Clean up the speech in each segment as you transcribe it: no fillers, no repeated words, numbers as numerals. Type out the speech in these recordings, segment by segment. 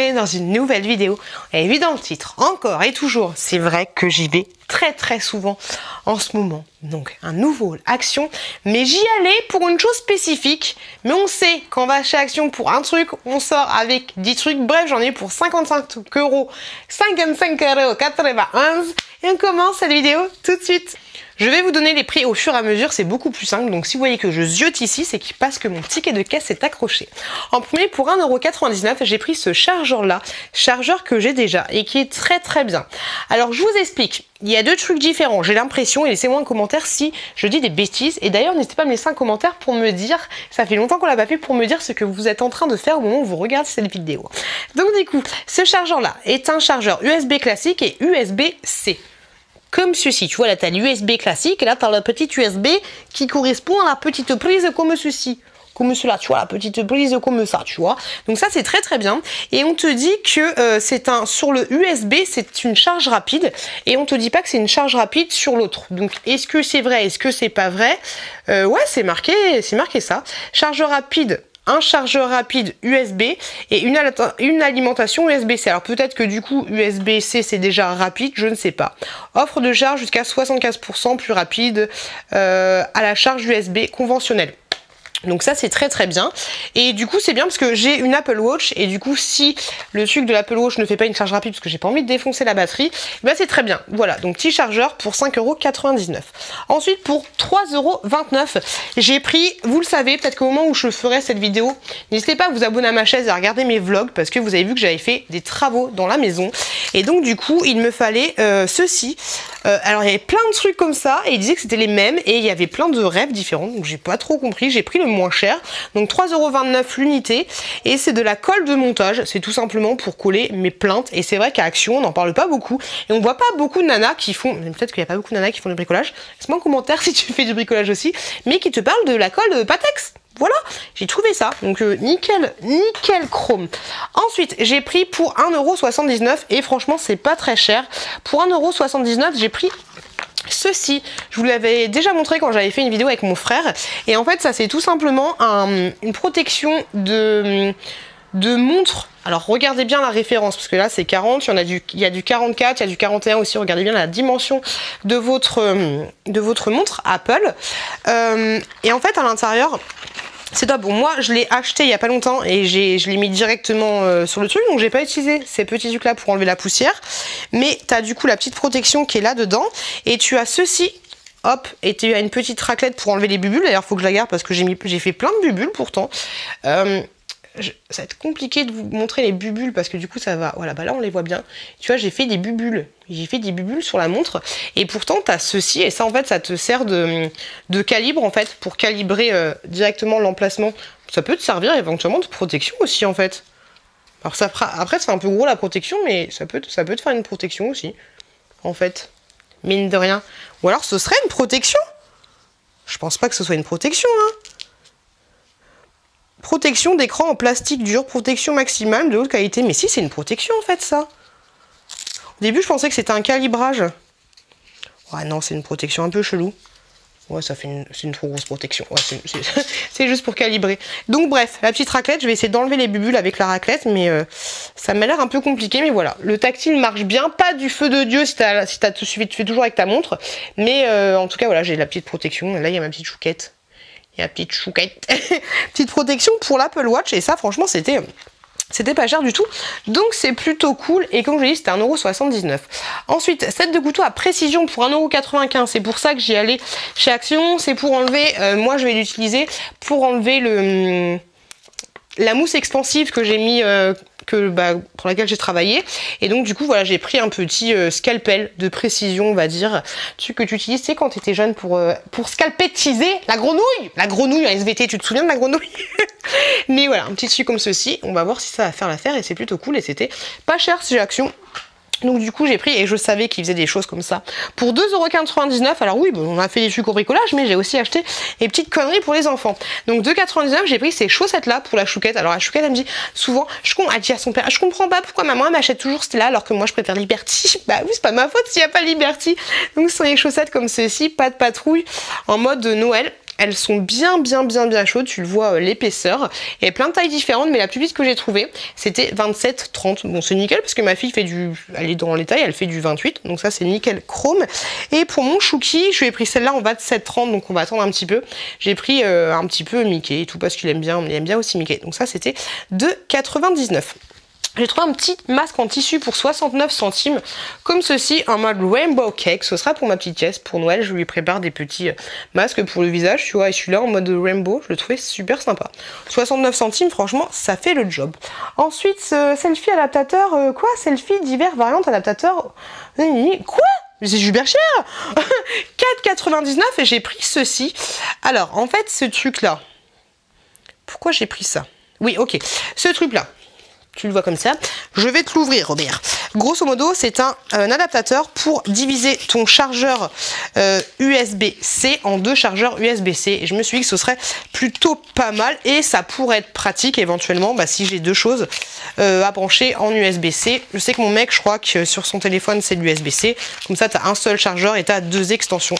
bienvenue dans une nouvelle vidéo. Et vu dans le titre, encore et toujours, c'est vrai que j'y vais très souvent en ce moment. Donc un nouveau Action, mais j'y allais pour une chose spécifique. Mais on sait qu'on va chez Action pour un truc, on sort avec 10 trucs. Bref, j'en ai pour 55 euros, 55,91 €. Et on commence cette vidéo tout de suite. Je vais vous donner les prix au fur et à mesure, c'est beaucoup plus simple. Donc si vous voyez que je ziote ici, c'est parce que mon ticket de caisse est accroché. En premier, pour 1,99 €, j'ai pris ce chargeur-là, chargeur que j'ai déjà et qui est très bien. Alors je vous explique, il y a deux trucs différents, j'ai l'impression, et laissez-moi un commentaire si je dis des bêtises. Et d'ailleurs, n'hésitez pas à me laisser un commentaire pour me dire, ça fait longtemps qu'on l'a pas fait, pour me dire ce que vous êtes en train de faire au moment où vous regardez cette vidéo. Donc du coup, ce chargeur-là est un chargeur USB classique et USB-C. Comme ceci, tu vois là tu as l'USB classique et là tu as la petite USB qui correspond à la petite prise comme ceci. Comme cela, tu vois, la petite prise comme ça, tu vois. Donc ça c'est très bien. Et on te dit que sur le USB, c'est une charge rapide. Et on te dit pas que c'est une charge rapide sur l'autre. Donc est-ce que c'est vrai, est-ce que c'est pas vrai? Ouais, c'est marqué ça. Chargeur rapide. Un chargeur rapide USB et une alimentation USB-C. Alors peut-être que du coup USB-C c'est déjà rapide, je ne sais pas. Offre de charge jusqu'à 75% plus rapide à la charge USB conventionnelle. Donc ça c'est très bien, et du coup c'est bien parce que j'ai une Apple Watch, et du coup si le truc de l'Apple Watch ne fait pas une charge rapide parce que j'ai pas envie de défoncer la batterie, bah c'est très bien. Voilà, donc petit chargeur pour 5,99 €. Ensuite pour 3,29 €, j'ai pris, vous le savez, peut-être qu'au moment où je ferai cette vidéo, n'hésitez pas à vous abonner à ma chaîne et à regarder mes vlogs, parce que vous avez vu que j'avais fait des travaux dans la maison, et donc du coup il me fallait ceci. Alors il y avait plein de trucs comme ça, et il disait que c'était les mêmes, et il y avait plein de rêves différents, donc j'ai pas trop compris, j'ai pris le moins cher, donc 3,29 € l'unité, et c'est de la colle de montage, c'est tout simplement pour coller mes plaintes, et c'est vrai qu'à Action on n'en parle pas beaucoup, et on voit pas beaucoup de nanas qui font, peut-être qu'il n'y a pas beaucoup de nanas qui font du bricolage, laisse-moi un commentaire si tu fais du bricolage aussi, mais qui te parlent de la colle de Patex. Voilà, j'ai trouvé ça, donc nickel chrome. Ensuite, j'ai pris pour 1,79 €, et franchement c'est pas très cher. Pour 1,79 €, j'ai pris ceci. Je vous l'avais déjà montré quand j'avais fait une vidéo avec mon frère, et en fait ça c'est tout simplement une protection de montre. Alors regardez bien la référence, parce que là c'est 40, il y a du 44, il y a du 41 aussi, regardez bien la dimension de votre montre Apple. Et en fait à l'intérieur, c'est top. Bon, moi je l'ai acheté il y a pas longtemps et je l'ai mis directement sur le truc, donc j'ai pas utilisé ces petits trucs là pour enlever la poussière, mais tu as du coup la petite protection qui est là dedans, et tu as ceci, hop, et tu as une petite raclette pour enlever les bulles. D'ailleurs faut que je la garde parce que j'ai fait plein de bulles pourtant. Ça va être compliqué de vous montrer les bubules parce que du coup ça va, voilà, bah là on les voit bien, tu vois, j'ai fait des bubules sur la montre, et pourtant tu as ceci, et ça en fait ça te sert de calibre en fait, pour calibrer directement l'emplacement. Ça peut te servir éventuellement de protection aussi en fait. Alors ça après c'est un peu gros la protection, mais ça peut te faire une protection aussi en fait, mine de rien. Ou alors ce serait une protection, je pense pas que ce soit une protection hein. Protection d'écran en plastique dur, protection maximale de haute qualité. Mais si, c'est une protection en fait ça. Au début je pensais que c'était un calibrage. Ouais non, c'est une protection un peu chelou. Ouais, c'est une trop grosse protection. Ouais, c'est juste pour calibrer. Donc bref, la petite raclette, je vais essayer d'enlever les bubules avec la raclette, mais ça m'a l'air un peu compliqué, mais voilà. Le tactile marche bien, pas du feu de Dieu si tu fais toujours avec ta montre, mais en tout cas voilà, j'ai la petite protection. Là il y a ma petite chouquette. La petite chouquette. Petite protection pour l'Apple Watch, et ça franchement c'était pas cher du tout, donc c'est plutôt cool. Et comme je l'ai dit, c'était 1,79 €. Ensuite, set de couteau à précision pour 1,95 €. C'est pour ça que j'y allais chez Action, c'est pour enlever, moi je vais l'utiliser pour enlever la mousse expansive que j'ai mis, pour laquelle j'ai travaillé. Et donc du coup voilà, j'ai pris un petit scalpel de précision, on va dire, truc que tu utilises, c'est quand tu étais jeune pour scalpetiser la grenouille en SVT, tu te souviens de la grenouille? Mais voilà, un petit truc comme ceci, on va voir si ça va faire l'affaire, et c'est plutôt cool, et c'était pas cher chez Action. Donc du coup j'ai pris, et je savais qu'ils faisaient des choses comme ça, pour 2,99 €. Alors oui, bon, on a fait des trucs au bricolage, mais j'ai aussi acheté des petites conneries pour les enfants. Donc 2,99 €, j'ai pris ces chaussettes là pour la chouquette. Alors la chouquette elle me dit souvent, elle dit à son père, je comprends pas pourquoi maman elle m'achète toujours celle-là alors que moi je préfère Liberty. Bah oui, c'est pas ma faute s'il n'y a pas Liberty. Donc ce sont des chaussettes comme ceci, pas de patrouille, en mode Noël. Elles sont bien chaudes, tu le vois l'épaisseur. Il y a plein de tailles différentes, mais la plus petite que j'ai trouvée, c'était 27-30. Bon, c'est nickel parce que ma fille fait elle est dans les tailles, elle fait du 28. Donc ça, c'est nickel chrome. Et pour mon chouki, je lui ai pris celle-là en 27-30, donc on va attendre un petit peu. J'ai pris un petit peu Mickey, tout parce qu'il aime bien, il aime bien aussi Mickey. Donc ça, c'était 2,99 €. J'ai trouvé un petit masque en tissu pour 69 centimes, comme ceci, en mode Rainbow Cake. Ce sera pour ma petite Jess, pour Noël. Je lui prépare des petits masques pour le visage, tu vois. Et celui-là en mode Rainbow, je le trouvais super sympa. 69 centimes, franchement, ça fait le job. Ensuite, selfie adaptateur, quoi? Selfie divers variantes adaptateur. Quoi? C'est super cher. 4,99 € et j'ai pris ceci. Alors, en fait, ce truc-là, pourquoi j'ai pris ça? Oui, ok. Ce truc-là, tu le vois comme ça. Je vais te l'ouvrir, Robert. Grosso modo, c'est un adaptateur pour diviser ton chargeur USB-C en 2 chargeurs USB-C. Et je me suis dit que ce serait plutôt pas mal et ça pourrait être pratique éventuellement si j'ai 2 choses à brancher en USB-C. Je sais que mon mec, je crois que sur son téléphone, c'est de l'USB-C. Comme ça, tu as un seul chargeur et tu as 2 extensions.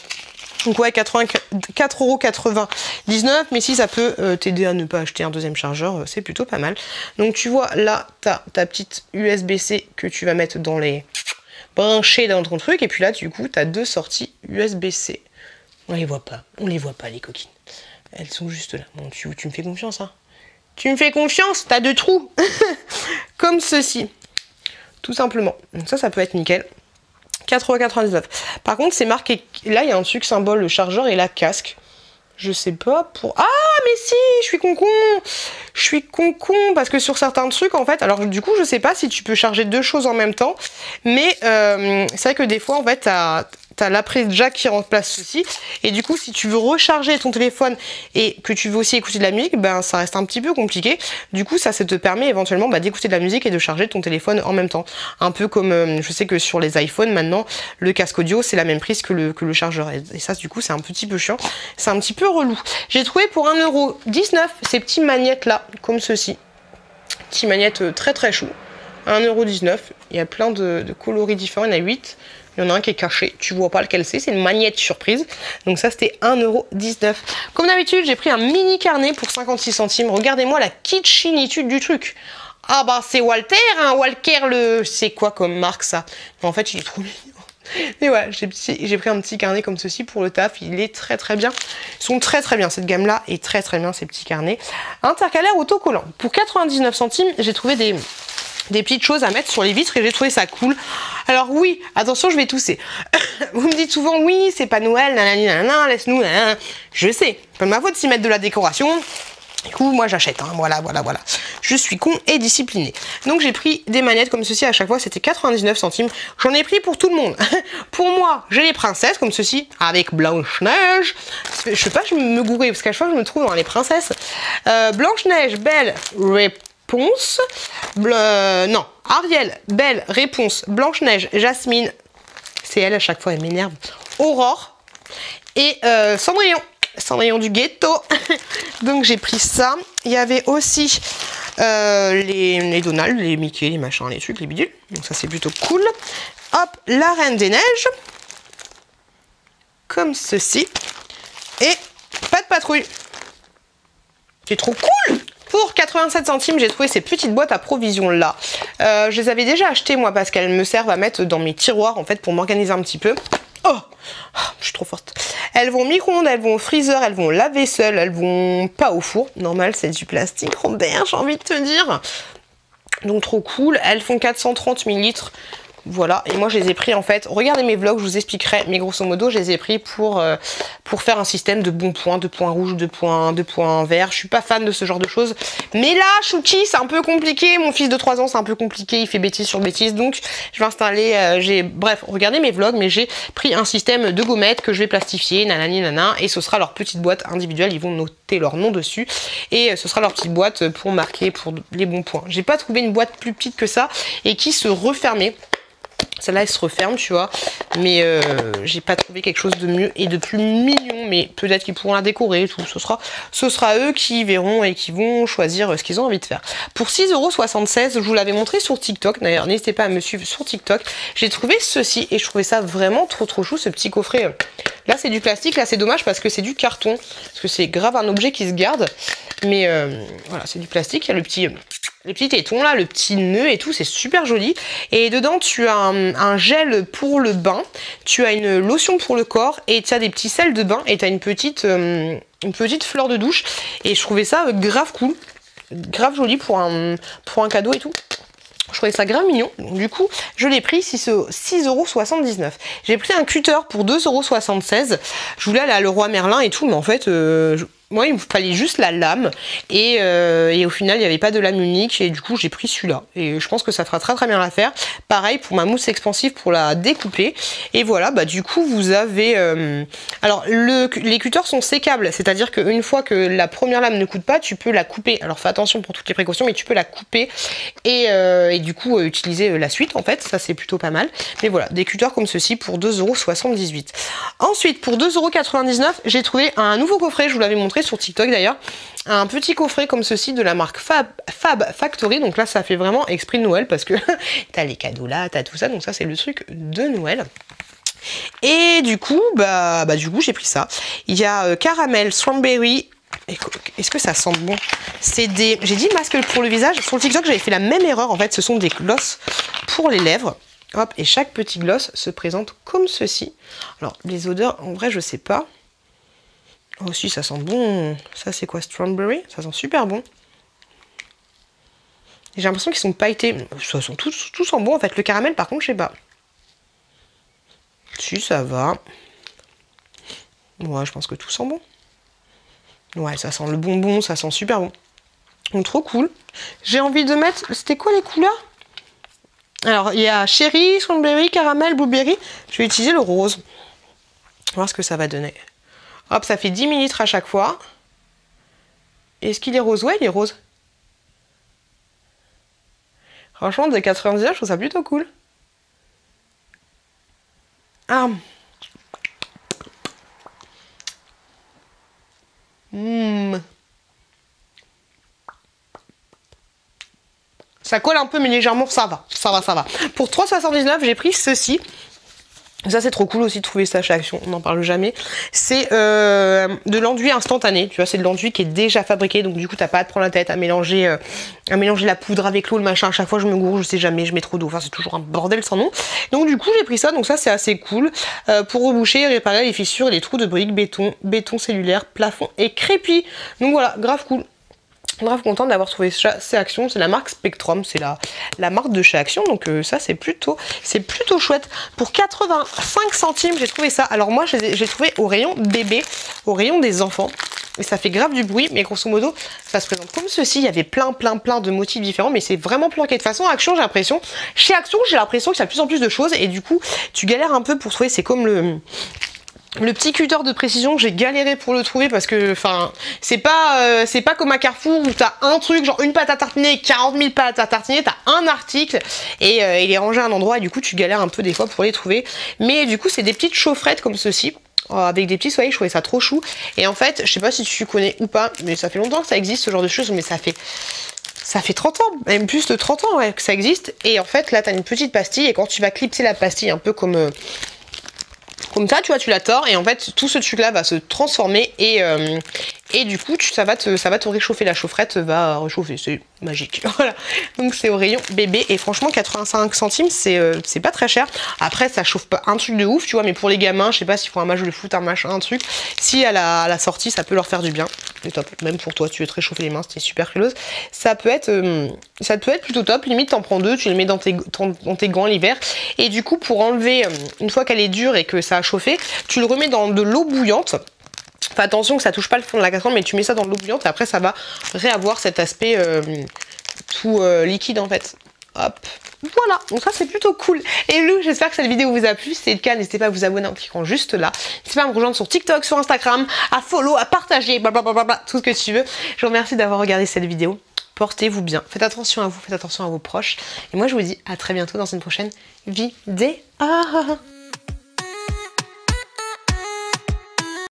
Donc ouais, 4,99 €, mais si ça peut t'aider à ne pas acheter un deuxième chargeur, c'est plutôt pas mal. Donc tu vois, là, tu as ta petite USB-C que tu vas mettre dans les branchés dans ton truc, et puis là, du coup, tu as 2 sorties USB-C. On les voit pas, les coquines. Elles sont juste là. Bon, tu me fais confiance, hein. Tu me fais confiance, t'as 2 trous. Comme ceci, tout simplement. Donc ça peut être nickel. 4,99 €. Par contre, c'est marqué. Là, il y a un truc symbole, le chargeur et la casque. Je sais pas pour. Ah, mais si, je suis con. Je suis con parce que sur certains trucs, en fait. Alors, du coup, je sais pas si tu peux charger 2 choses en même temps. Mais c'est vrai que des fois, en fait, t'as la prise jack qui remplace ceci. Et du coup, si tu veux recharger ton téléphone et que tu veux aussi écouter de la musique, ça reste un petit peu compliqué. Du coup, ça te permet éventuellement d'écouter de la musique et de charger ton téléphone en même temps. Un peu comme, je sais que sur les iPhones, maintenant, le casque audio, c'est la même prise que le chargeur. Et ça, du coup, c'est un petit peu chiant. C'est un petit peu relou. J'ai trouvé pour 1,19 € ces petits magnettes-là, comme ceci. Petits magnettes très chauds. 1,19 €. Il y a plein de coloris différents. Il y en a 8. Il y en a un qui est caché, tu vois pas lequel c'est une magnette surprise. Donc ça, c'était 1,19 €. Comme d'habitude, j'ai pris un mini carnet pour 56 centimes. Regardez-moi la kitschinitude du truc. Ah c'est Walter, hein, Walker c'est quoi comme marque ça? En fait, il est trop mignon. Mais ouais, j'ai pris un petit carnet comme ceci pour le taf. Il est très bien. Ils sont très bien. Cette gamme-là est très bien, ces petits carnets. Intercalaire autocollant. Pour 99 centimes, j'ai trouvé des petites choses à mettre sur les vitres et j'ai trouvé ça cool. Alors oui, attention, je vais tousser. Vous me dites souvent, oui, c'est pas Noël, nanana, laisse-nous, nanana. Je sais, pas de ma faute s'y mettre de la décoration. Du coup, moi j'achète, hein. Voilà. Je suis con et discipliné. Donc j'ai pris des manettes comme ceci, à chaque fois c'était 99 centimes. J'en ai pris pour tout le monde. Pour moi, j'ai les princesses comme ceci, avec Blanche-Neige. Je sais pas, je me gourais, parce qu'à chaque fois je me trouve dans les princesses. Blanche-Neige, Belle, Réponse. Non, Ariel, Belle, Réponse, Blanche-Neige, Jasmine. C'est elle à chaque fois, elle m'énerve. Aurore et Cendrillon du ghetto. Donc j'ai pris ça. Il y avait aussi les Donald, les Mickey, les machins, les trucs, les bidules. Donc ça c'est plutôt cool. Hop, la Reine des Neiges. Comme ceci. Et pas de patrouille. C'est trop cool. Pour 87 centimes, j'ai trouvé ces petites boîtes à provisions là. Je les avais déjà achetées moi parce qu'elles me servent à mettre dans mes tiroirs en fait pour m'organiser un petit peu. Oh, je suis trop forte. Elles vont au micro-ondes, elles vont au freezer, elles vont au lave-vaisselle, elles vont pas au four. Normal, c'est du plastique, Robert, j'ai envie de te dire. Donc trop cool. Elles font 430 ml. Voilà, et moi je les ai pris en fait, regardez mes vlogs, je vous expliquerai, mais grosso modo je les ai pris pour faire un système de bons points, de points rouges, de points verts. Je suis pas fan de ce genre de choses, mais là, Chouki, c'est un peu compliqué, mon fils de 3 ans c'est un peu compliqué, il fait bêtise sur bêtise, donc je vais installer, bref, regardez mes vlogs, mais j'ai pris un système de gommettes que je vais plastifier, nanani nana, et ce sera leur petite boîte individuelle, ils vont noter leur nom dessus, et ce sera leur petite boîte pour marquer pour les bons points. J'ai pas trouvé une boîte plus petite que ça, et qui se refermait. Celle-là, elle se referme, tu vois. Mais j'ai pas trouvé quelque chose de mieux et de plus mignon. Mais peut-être qu'ils pourront la décorer et tout. Ce sera eux qui verront et qui vont choisir ce qu'ils ont envie de faire. Pour 6,76 €, je vous l'avais montré sur TikTok. D'ailleurs, n'hésitez pas à me suivre sur TikTok. J'ai trouvé ceci et je trouvais ça vraiment trop chou, ce petit coffret. Là, c'est du plastique. Là, c'est dommage parce que c'est du carton. Parce que c'est grave un objet qui se garde. Mais voilà, c'est du plastique. Il y a les petits tétons là, le petit nœud et tout, c'est super joli. Et dedans, tu as un gel pour le bain, tu as une lotion pour le corps et tu as des petits sels de bain et tu as une petite fleur de douche. Et je trouvais ça grave cool, grave joli pour un cadeau et tout. Je trouvais ça grave mignon. Donc, du coup, je l'ai pris 6,79 €. J'ai pris un cutter pour 2,76 €. Je voulais aller à Leroy Merlin et tout, mais en fait, moi, il me fallait juste la lame. Et au final, il n'y avait pas de lame unique. Et du coup, j'ai pris celui-là. Et je pense que ça fera très bien l'affaire. Pareil pour ma mousse expansive pour la découper. Et voilà, bah du coup, vous avez... Alors, les cutters sont sécables. C'est-à-dire qu'une fois que la première lame ne coûte pas, tu peux la couper. Alors, fais attention pour toutes les précautions, mais tu peux la couper. Et du coup, utiliser la suite, en fait. Ça, c'est plutôt pas mal. Mais voilà, des cutters comme ceci pour 2,78 €. Ensuite, pour 2,99 €, j'ai trouvé un nouveau coffret. Je vous l'avais montré sur TikTok d'ailleurs, un petit coffret comme ceci de la marque Fab Factory. Donc là, ça fait vraiment esprit de Noël parce que t'as les cadeaux là, t'as tout ça. Donc ça, c'est le truc de Noël. Et du coup, du coup, j'ai pris ça. Il y a caramel, strawberry. Est-ce que ça sent bon? C'est des... J'ai dit masque pour le visage. Sur le TikTok, j'avais fait la même erreur. En fait, ce sont des glosses pour les lèvres. Hop, et chaque petit gloss se présente comme ceci. Alors, les odeurs, en vrai, je sais pas. Oh si, ça sent bon. Ça, c'est quoi? Strawberry? Ça sent super bon. J'ai l'impression qu'ils sont pailletés. Ça sent tous sent bon, en fait. Le caramel, par contre, je sais pas. Si, ça va. Ouais, je pense que tout sent bon. Ouais, ça sent le bonbon, ça sent super bon. Donc, trop cool. J'ai envie de mettre... C'était quoi les couleurs? Alors, il y a cherry, strawberry, caramel, blueberry. Je vais utiliser le rose. On va voir ce que ça va donner. Hop, ça fait 10 ml à chaque fois. Est-ce qu'il est rose? Ouais, il est rose. Franchement, de 99, je trouve ça plutôt cool. Ah. Ça colle un peu, mais légèrement, ça va. Pour 3,79 €, j'ai pris ceci. Ça, c'est trop cool aussi de trouver ça chez Action, on n'en parle jamais. C'est de l'enduit instantané, tu vois, c'est de l'enduit qui est déjà fabriqué, donc du coup, t'as pas à te prendre la tête à mélanger la poudre avec l'eau, le machin. À chaque fois, je me gourre, je sais jamais, je mets trop d'eau, enfin, c'est toujours un bordel sans nom. Donc du coup, j'ai pris ça, donc ça, c'est assez cool pour reboucher et réparer les fissures et les trous de briques, béton cellulaire, plafond et crépi. Donc voilà, grave cool. Grave contente d'avoir trouvé chez Action, c'est la marque Spectrum, c'est la marque de chez Action, donc ça c'est plutôt chouette. Pour 85 centimes, j'ai trouvé ça. Alors moi, j'ai trouvé au rayon bébé, au rayon des enfants, et ça fait grave du bruit, mais grosso modo, ça se présente comme ceci. Il y avait plein de motifs différents, mais c'est vraiment planqué. De toute façon, Action, j'ai l'impression, chez Action, j'ai l'impression qu'il y a de plus en plus de choses, et du coup, tu galères un peu pour trouver, c'est comme le petit cutter de précision, j'ai galéré pour le trouver parce que, enfin, c'est pas comme à Carrefour où t'as un truc, genre une pâte à tartiner, 40 000 pâtes à tartiner, t'as un article et il est rangé à un endroit et du coup tu galères un peu des fois pour les trouver. Mais du coup c'est des petites chaufferettes comme ceci. Avec des petits soleils, je trouvais ça trop chou. Et en fait, je sais pas si tu connais ou pas, mais ça fait longtemps que ça existe ce genre de choses, mais ça fait 30 ans, même plus de 30 ans ouais, que ça existe. Et en fait, là, t'as une petite pastille et quand tu vas clipser la pastille, un peu comme ça, tu vois, tu la tords et en fait tout ce truc là va se transformer et du coup ça va te réchauffer, la chaufferette va réchauffer, c'est magique. Voilà, donc c'est au rayon bébé et franchement 85 centimes c'est pas très cher. Après ça chauffe pas un truc de ouf, tu vois, mais pour les gamins, je sais pas s'ils font un match de foot, un machin, un truc, si à la sortie ça peut leur faire du bien. C'est top, même pour toi, tu veux te réchauffer les mains, c'était super frileuse. Ça peut être plutôt top, limite t'en prends deux, tu les mets dans tes gants l'hiver et du coup pour enlever, une fois qu'elle est dure et que ça a chauffé, tu le remets dans de l'eau bouillante. Fais attention que ça touche pas le fond de la casserole, mais tu mets ça dans de l'eau bouillante et après ça va réavoir cet aspect tout liquide en fait. Hop, voilà, donc ça c'est plutôt cool. Et Lou, j'espère que cette vidéo vous a plu. Si c'est le cas, n'hésitez pas à vous abonner en cliquant juste là. N'hésitez pas à me rejoindre sur TikTok, sur Instagram, à follow, à partager, blablabla, tout ce que tu veux. Je vous remercie d'avoir regardé cette vidéo. portez-vous bien, faites attention à vous, faites attention à vos proches. Et moi je vous dis à très bientôt dans une prochaine vidéo.